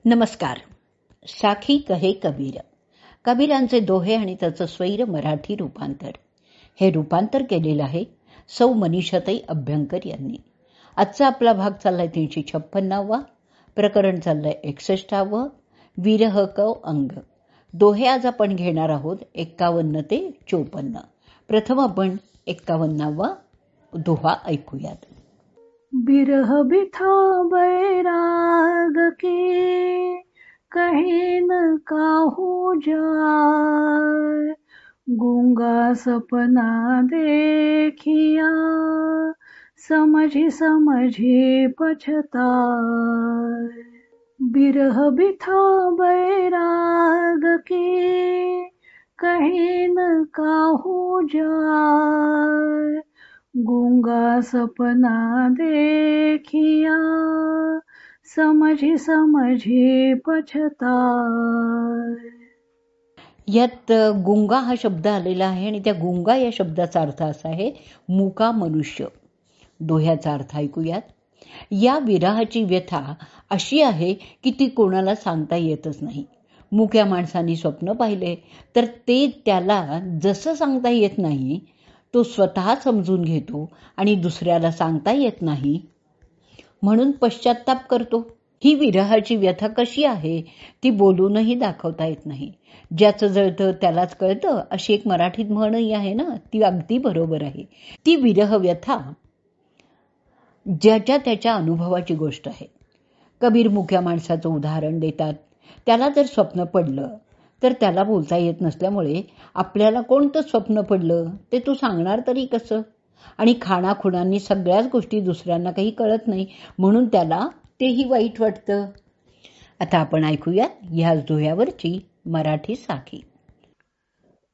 नमस्कार. साखी कहे कबीर, कबीरांचे दोहे आणि त्याचं स्वैर मराठी रूपांतर. हे रूपांतर केलेलं आहे सौ मनीषाताई अभ्यंकर यांनी. आजचा आपला भाग चाललाय 356वा, प्रकरण चाललंय 61वा, विरह कव अंग. दोहे आज आपण घेणार आहोत 51 ते 54. प्रथम आपण 51वा दोहा ऐकूयात. बिरह बिथा बैराग के कहे न काहू जाय, गूंगा सपना देखिया समझी समझी पछताय. बिरह बिथा बैराग के कहे न काहू जाय, गूंगा सपना देखिया समझी समझी पछताय. यात गुंगा हा शब्द आलेला आहे आणि त्या गुंगा या शब्दाचा अर्थ असा आहे मुका मनुष्य. दोह्याचा अर्थ ऐकूयात. या विरहाची व्यथा अशी आहे की ती कोणाला सांगता येतच नाही. मुक्या माणसाने स्वप्न पाहिले तर ते त्याला जसं सांगता येत नाही तो स्वतः समजून घेतो आणि दुसऱ्याला सांगता येत नाही म्हणून पश्चाताप करतो. ही विरहाची व्यथा कशी आहे ती बोलूनही दाखवता येत नाही. ज्याचं जळतं त्यालाच कळतं अशी एक मराठीत म्हणही आहे ना, ती अगदी बरोबर आहे. ती विरह व्यथा ज्याच्या त्याच्या अनुभवाची गोष्ट आहे. कबीर मुक्या माणसाचं उदाहरण देतात. त्याला जर स्वप्न पडलं तर त्याला बोलता येत नसल्यामुळे आपल्याला कोणतं स्वप्न पडलं ते तू सांगणार तरी कसं, आणि खाणाखुणांनी सगळ्याच गोष्टी दुसऱ्यांना काही कळत नाही म्हणून त्याला तेही वाईट वाटतं. आता आपण ऐकूयात ह्याच दोह्यावरची मराठी साखी.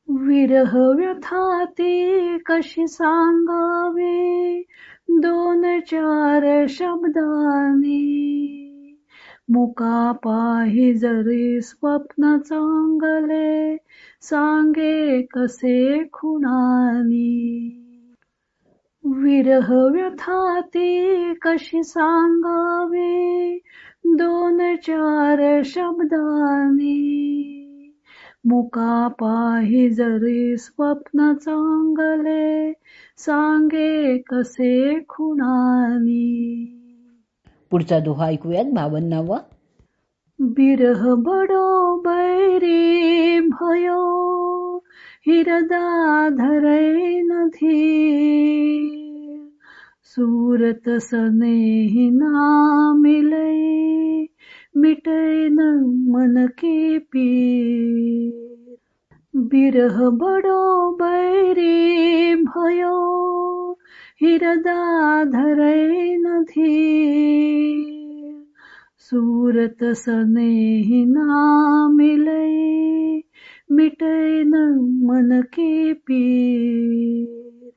विरह व्यथा ती कशी सांगावी, दोन चार शब्दांनी, मुका पाही जरी स्वप्न चांगले, सांगे कसे खुणानी. विरह व्यथा ती कशी सांगावी, दोन चार शब्दांनी, मुका पाही जरी स्वप्न चांगले, सांगे कसे खुणानी. पुढचा दोहा ऐकूयात 52वा. बिरह बडो बैरी भयो, हिरदा धरै न धीर, सूरत सनेही ना मिलै, मिटै न मन की पीर. बिरह बडो बैरी भयो, हिरदा धरै न धीर, सूरत सनेही ना मिलै, मिटै न मन की पीर.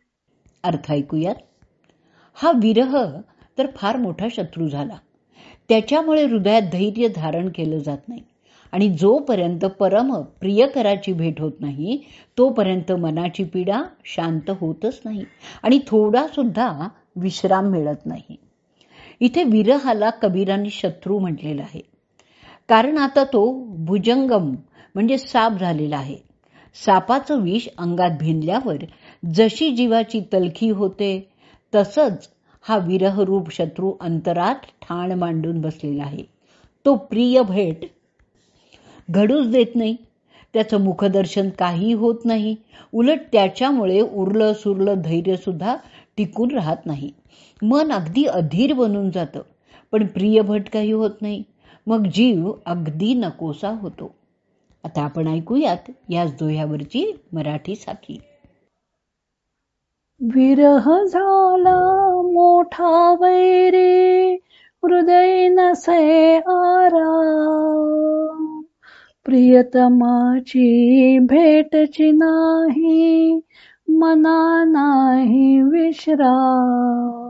अर्थ ऐकूयात. हा विरह तर फार मोठा शत्रू झाला. त्याच्यामुळे हृदयात धैर्य धारण केलं जात नाही आणि जोपर्यंत परम प्रियकराची भेट होत नाही तोपर्यंत मनाची पीडा शांत होतच नाही आणि थोडा सुद्धा विश्राम मिळत नाही. इथे विरहाला कबीरांनी शत्रू म्हटलेला आहे, कारण आता तो भुजंगम म्हणजे साप झालेला आहे. सापाचं विष अंगात भिनल्यावर जशी जीवाची तलखी होते तसंच हा विरहरूप शत्रू अंतरात ठाण मांडून बसलेला आहे. तो प्रिय भेट घडूच देत नाही. त्याचं मुखदर्शन काही होत नाही. उलट त्याच्यामुळे उरलं सुरलं धैर्य सुद्धा टिकून राहत नाही. मन अगदी अधीर बनून जातं, पण प्रिय भेट काही होत नाही. मग जीव अगदी नकोसा होतो. आता आपण ऐकूयात याच दोह्यावरची मराठी साखी. विरह झाला मोठा वैरी, हृदय नसे आराम, प्रियतमाची भेटची नाही, मना नाही विश्राम.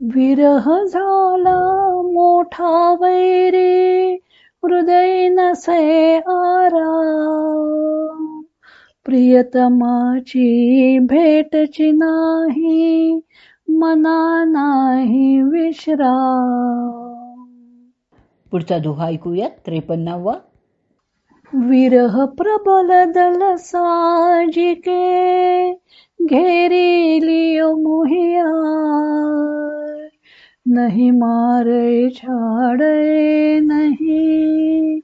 विरह झाला मोठा वैरी, हृदय नसे आराम, प्रियतमाची भेटची नाही, मना नाही विश्राम. पुढचा दोहा ऐकूयात. 53वा. विरह प्रबल दल साजिके घेरी लियो मोहिया नहीं मारे छाड़े नहीं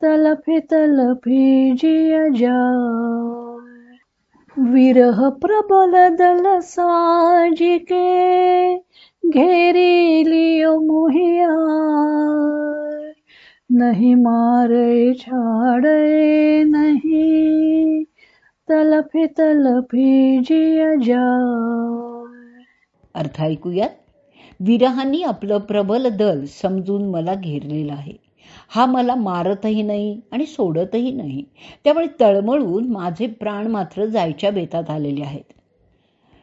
तलफी जिया जाए. विरह प्रबल दल साजिके घेरी लियो मोहिया नहीं मारे छाड़े नहीं तलफी जिया जाए. अर्थ ऐकूयात. विरहाने आपलं प्रबल दल समजून मला घेरलेलं आहे. हा मला मारतही नाही आणि सोडतही नाही. त्यामुळे तळमळून माझे प्राण मात्र जायच्या बेतात आलेले आहेत.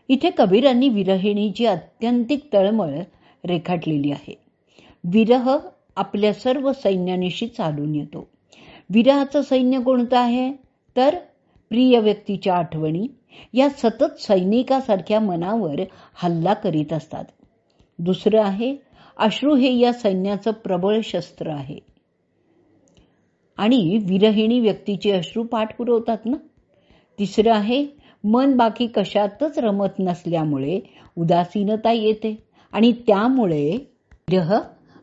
इथे कबीरांनी विरहिणीची अत्यंतिक तळमळ रेखाटलेली आहे. विरह आपल्या सर्व सैन्यानिशी चालून येतो. विरहाचं सैन्य कोणतं आहे तर प्रिय व्यक्तीच्या आठवणी या सतत सैनिकासारख्या मनावर हल्ला करीत असतात. दुसरं आहे अश्रू. हे या सैन्याचं प्रबळ शस्त्र आहे आणि विरहिणी व्यक्तीचे अश्रू पाठ पुरवतात ना. तिसरं आहे मन बाकी कशातच रमत नसल्यामुळे उदासीनता येते आणि त्यामुळे विरह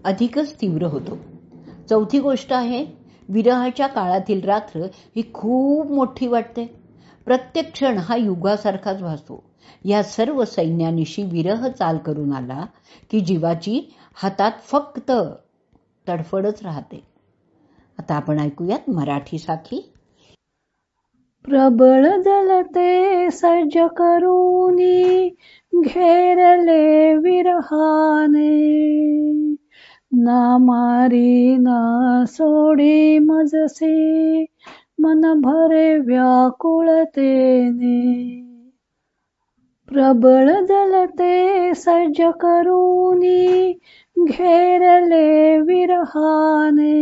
अधिकच तीव्र होतो. चौथी गोष्ट आहे विरहाच्या काळातील रात्र ही खूप मोठी वाटते. प्रत्येक क्षण हा युगासारखाच भासतो. या सर्व सैन्यानिशी विरह चाल करून आला की जीवाची हातात फक्त तडफडच राहते. आता आपण ऐकूयात मराठी साखी. प्रबळ दलते सज्ज करूनी घेरले विरहाने ना मारी ना सोडी मजसी मन भरे व्याकुळतेने. प्रबळ दलते सज्ज करूनी घेरले विरहाने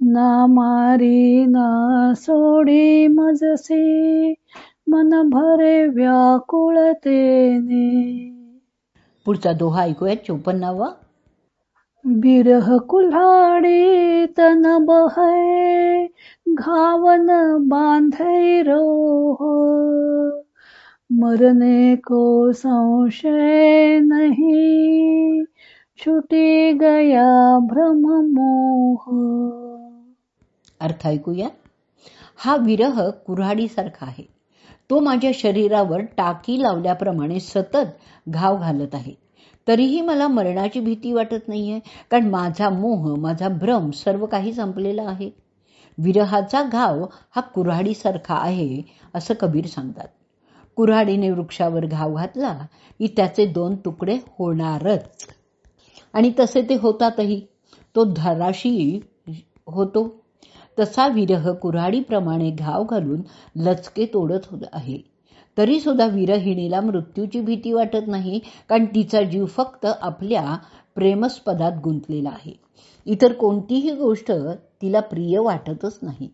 ना मारी ना सोडी मजसी मन भरे व्याकुळतेने. पुढचा दोहा ऐकूयात. 54वा. बिरह कुल्हाडी तन बहे घावन बांधे रोह मरने को संशय नहीं छुटी गया भ्रम मोह. अर्थ ऐकूया. हा विरह कुऱ्हाडीसारखा आहे. तो माझ्या शरीरावर टाकी लावल्याप्रमाणे सतत घाव घालत आहे. तरीही मला मरणाची भीती वाटत नाहीये, कारण माझा मोह, माझा भ्रम सर्व काही संपलेला आहे. विरहाचा घाव हा कुऱ्हाडीसारखा आहे असं कबीर सांगतात. कुऱ्हाडीने वृक्षावर घाव घातला की त्याचे 2 तुकडे होणारच आणि तसे ते होतातही. तो धराशी होतो. तसा विरह कुऱ्हाडीप्रमाणे घाव घालून लचके तोडत आहे. तरी सुद्धा विरहिणीला मृत्यूची भीती वाटत नाही, कारण तिचा जीव फक्त आपल्या प्रेमस्पदात गुंतलेला आहे. इतर कोणतीही गोष्ट तिला प्रिय वाटतच नाही.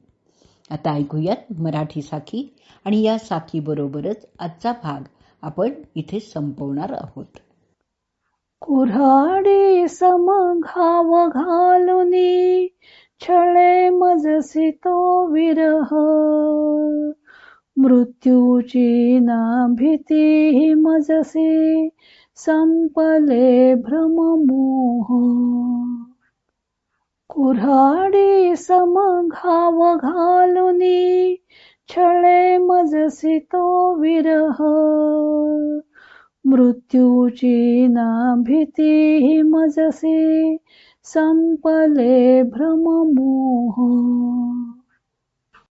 आता ऐकूयात मराठी साखी आणि या साखी बरोबरच आजचा भाग आपण इथे संपवणार आहोत. कुऱ्हाडी सम घाव घालुनी छळे मजसी तो विरह मृत्यूची ना भीती मजसी संपले भ्रम मोह. कुऱ्हाडी सम घाव घालुनी छळे मजसी तो विरह मृत्यूची ना भीती मजसी संपले भ्रम मोह.